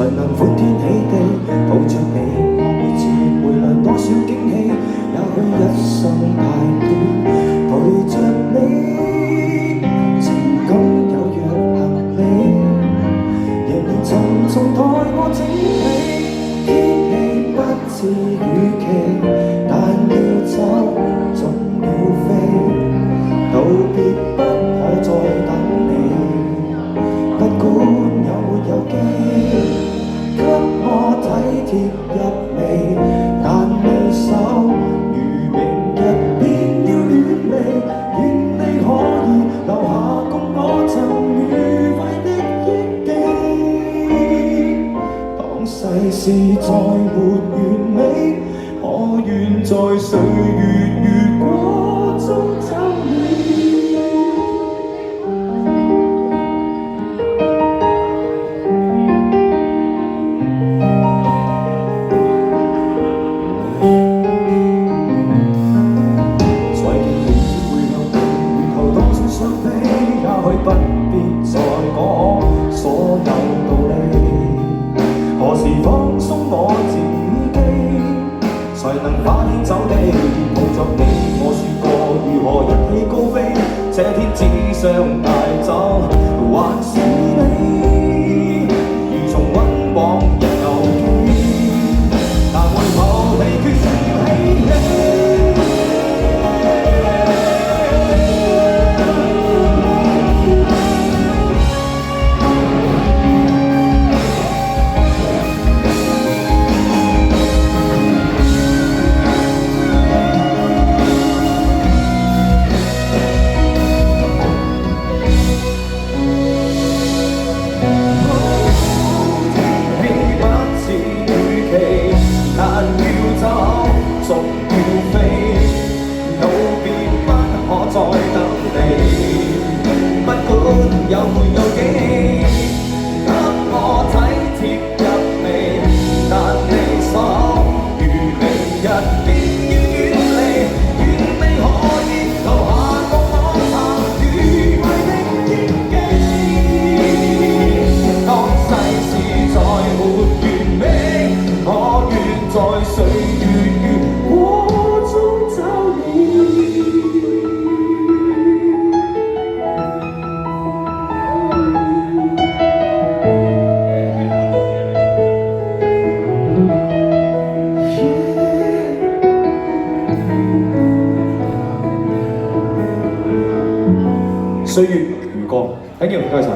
才能歡天喜地抱着你。我每次回來多少驚喜，也許一生太短，陪着你，情感有若行李，仍然沉重待我整理。天氣不似預期，但要走總要飛，道別不可再等你，不管有沒有機，給我體貼入微，但你手如明日便要遠離，願你可以留下共我曾愉快的憶記。當世事再沒完美，我願在歲月如果中找你。不必再講所有道理，何時放鬆我自己，才能把牽走地抱着你。我說過如何一起高飛，這天只想帶走還是你，如重溫往日舊記，但為何你決心要嬉戲。總要飛，道別不可再等你，不管有沒有機，給我體貼入微，但你手如明日便要遠離，願你可以留下共我曾愉快的憶記。當世事再沒完美，我願在歲月我中找你。歲月如歌，thank you，多謝。